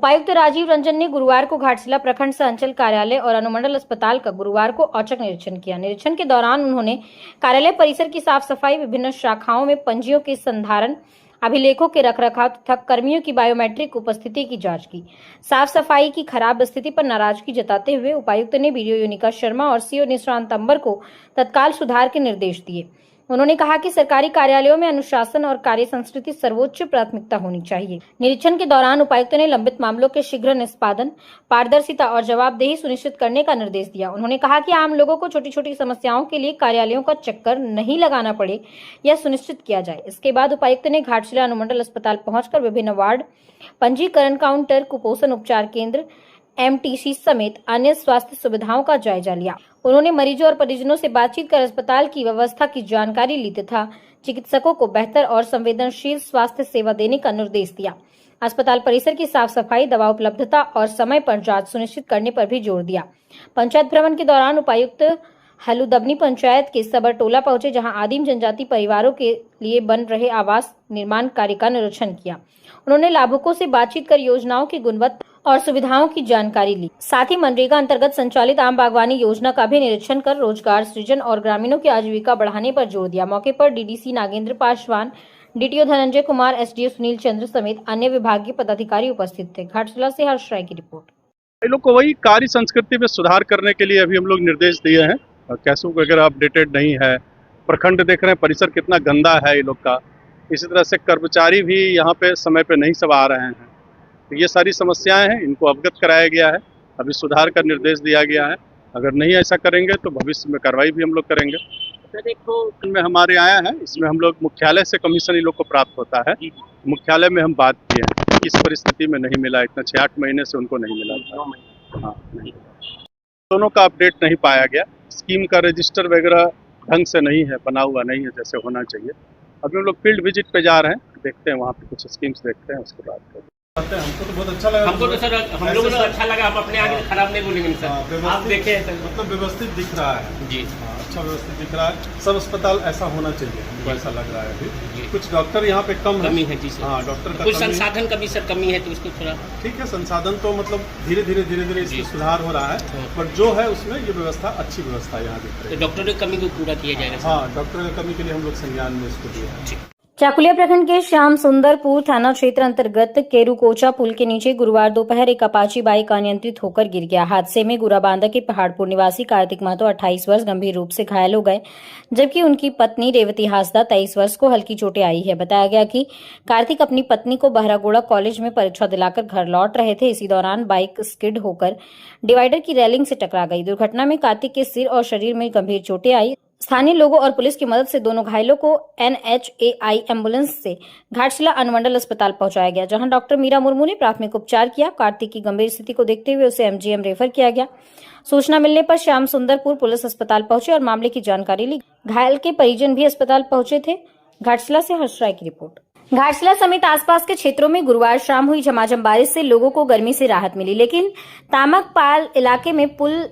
उपायुक्त राजीव रंजन ने गुरुवार को घाटशिला प्रखंड सह अंचल कार्यालय और अनुमंडल अस्पताल का गुरुवार को औचक निरीक्षण किया। निरीक्षण के दौरान उन्होंने कार्यालय परिसर की साफ सफाई, विभिन्न शाखाओं में पंजियों के संधारण, अभिलेखों के रखरखाव तथा कर्मियों की बायोमेट्रिक उपस्थिति की जांच की। साफ सफाई की खराब स्थिति पर नाराजगी जताते हुए उपायुक्त ने बीडीओ योनिका शर्मा और सीओ निशांत अंबर को तत्काल सुधार के निर्देश दिए। उन्होंने कहा कि सरकारी कार्यालयों में अनुशासन और कार्य संस्कृति सर्वोच्च प्राथमिकता होनी चाहिए। निरीक्षण के दौरान उपायुक्त ने लंबित मामलों के शीघ्र निष्पादन, पारदर्शिता और जवाबदेही सुनिश्चित करने का निर्देश दिया। उन्होंने कहा कि आम लोगों को छोटी छोटी समस्याओं के लिए कार्यालयों का चक्कर नहीं लगाना पड़े, यह सुनिश्चित किया जाए। इसके बाद उपायुक्त ने घाटशिला अनुमंडल अस्पताल पहुंचकर विभिन्न वार्ड, पंजीकरण काउंटर, कुपोषण उपचार केंद्र, एमटीसी समेत अन्य स्वास्थ्य सुविधाओं का जायजा लिया। उन्होंने मरीजों और परिजनों से बातचीत कर अस्पताल की व्यवस्था की जानकारी ली तथा चिकित्सकों को बेहतर और संवेदनशील स्वास्थ्य सेवा देने का निर्देश दिया। अस्पताल परिसर की साफ सफाई, दवा उपलब्धता और समय पर जांच सुनिश्चित करने पर भी जोर दिया। पंचायत भ्रमण के दौरान उपायुक्त हलुदबनी पंचायत के सबरटोला पहुंचे, जहां आदिम जनजाति परिवारों के लिए बन रहे आवास निर्माण कार्य का निरीक्षण किया। उन्होंने लाभुकों से बातचीत कर योजनाओं की गुणवत्ता और सुविधाओं की जानकारी ली। साथ ही मनरेगा अंतर्गत संचालित आम बागवानी योजना का भी निरीक्षण कर रोजगार सृजन और ग्रामीणों की आजीविका बढ़ाने पर जोर दिया। मौके पर DDC Nagendra Paswan, DTO Dhananjay Kumar, SDO Sunil Chandra समेत अन्य विभागीय पदाधिकारी उपस्थित थे। घाटशिला से हर्ष राय की रिपोर्ट। इन लोग को वही कार्य संस्कृति में सुधार करने के लिए अभी हम लोग निर्देश दिए हैं। कैसों वगैरह अपडेटेड नहीं है, प्रखंड देख रहे हैं परिसर कितना गंदा है ये लोग का। इसी तरह से कर्मचारी भी यहाँ पे समय पे नहीं सब आ रहे हैं। तो ये सारी समस्याएं हैं, इनको अवगत कराया गया है, अभी सुधार का निर्देश दिया गया है। अगर नहीं ऐसा करेंगे तो भविष्य में कार्रवाई भी हम लोग करेंगे। देखो में हमारे आया है, इसमें हम लोग मुख्यालय से कमीशन इन लोग को प्राप्त होता है। मुख्यालय में हम बात किए हैं, इस परिस्थिति में नहीं मिला, इतना 6-8 महीने से उनको नहीं मिला था। हाँ, नहीं, दोनों का अपडेट नहीं पाया गया। स्कीम का रजिस्टर वगैरह ढंग से नहीं है, बना हुआ नहीं है जैसे होना चाहिए। अभी हम लोग फील्ड विजिट पे जा रहे हैं, देखते हैं वहाँ पे कुछ स्कीम्स देखते हैं, उसके बाद करते हैं। हमको तो बहुत अच्छा लगा। हमको तो सर हम लोगों को अच्छा लगा। आप अपने आगे खराब नहीं बोलेंगे सर। आप देखे मतलब व्यवस्थित दिख रहा है जी। अच्छा व्यवस्थित दिख रहा है। सब अस्पताल ऐसा होना चाहिए, हमको ऐसा लग रहा है। अभी कुछ डॉक्टर यहाँ पे कमी है जी सर। हाँ, डॉक्टर का कुछ संसाधन का भी सर कमी है, तो उसको थोड़ा ठीक है। संसाधन तो मतलब धीरे धीरे इसमें सुधार हो रहा है, बट जो है उसमें ये व्यवस्था अच्छी व्यवस्था यहाँ दिख रही है। तो डॉक्टरों की कमी को पूरा किया जाएगा। हाँ, डॉक्टर की कमी के लिए हम लोग संज्ञान में इसको दिए हैं। चाकुलिया प्रखंड के श्याम सुंदरपुर थाना क्षेत्र अंतर्गत केरुकोचा पुल के नीचे गुरुवार दोपहर एक अपाची बाइक अनियंत्रित होकर गिर गया। हादसे में गुराबांदा के पहाड़पुर निवासी कार्तिक महतो 28 वर्ष गंभीर रूप से घायल हो गए, जबकि उनकी पत्नी रेवती हासदा 23 वर्ष को हल्की चोटें आई है। बताया गया कि कार्तिक अपनी पत्नी को बहरागोड़ा कॉलेज में परीक्षा दिलाकर घर लौट रहे थे। इसी दौरान बाइक स्किड होकर डिवाइडर की रेलिंग से टकरा गई। दुर्घटना में कार्तिक के सिर और शरीर में गंभीर चोटें आई। स्थानीय लोगों और पुलिस की मदद से दोनों घायलों को NHAI एम्बुलेंस से घाटशिला अनुमंडल अस्पताल पहुंचाया गया, जहां डॉक्टर मीरा मुर्मू ने प्राथमिक उपचार किया। कार्तिक की गंभीर स्थिति को देखते हुए उसे MGM रेफर किया गया। सूचना मिलने पर श्याम सुंदरपुर पुलिस अस्पताल पहुंचे और मामले की जानकारी ली। घायल के परिजन भी अस्पताल पहुंचे थे। घाटशिला से हर्ष राय की रिपोर्ट। घाटशिला समेत आसपास के क्षेत्रों में गुरुवार शाम हुई झमाझम बारिश से लोगों को गर्मी से राहत मिली, लेकिन तामकपाल इलाके में पुल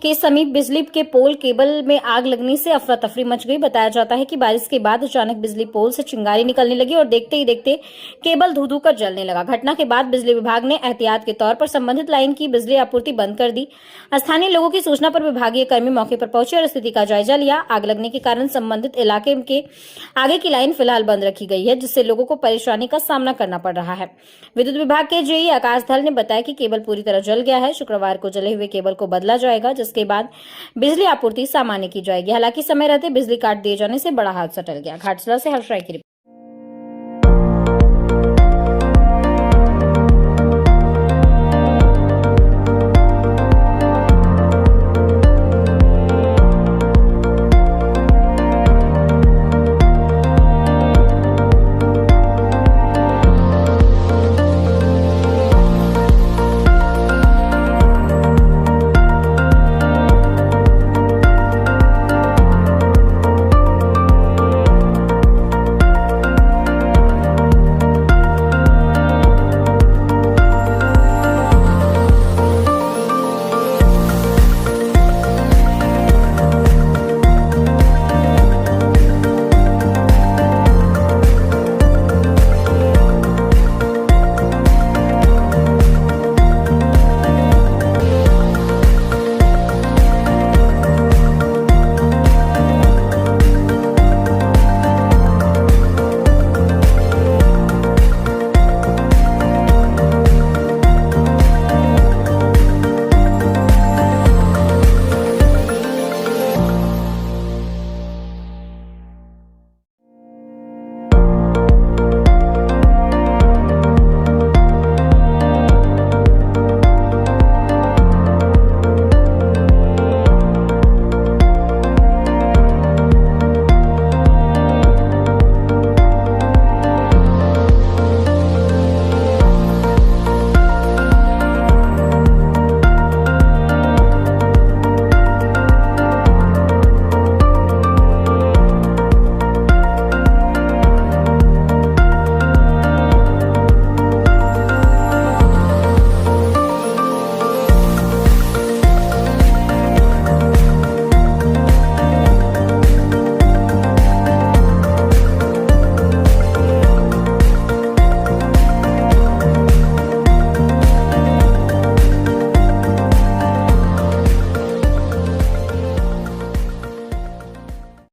के समीप बिजली के पोल केबल में आग लगने से अफरा तफरी मच गई। बताया जाता है कि बारिश के बाद अचानक बिजली पोल से चिंगारी निकलने लगी और देखते ही देखते केबल धू-धू कर जलने लगा। घटना के बाद बिजली विभाग ने एहतियात के तौर पर संबंधित लाइन की बिजली आपूर्ति बंद कर दी। स्थानीय लोगों की सूचना पर विभागीय कर्मी मौके पर पहुंचे और स्थिति का जायजा लिया। आग लगने के कारण संबंधित इलाके के आगे की लाइन फिलहाल बंद रखी गई है, जिससे लोगों को परेशानी का सामना करना पड़ रहा है। विद्युत विभाग के जेई आकाश धल ने बताया कि केबल पूरी तरह जल गया है। शुक्रवार को जले हुए केबल को बदला जाएगा, जिसके बाद बिजली आपूर्ति सामान्य की जाएगी। हालांकि समय रहते बिजली काट दिए जाने से बड़ा हादसा टल गया। घाटशिला से हर्ष राय की रिपोर्ट।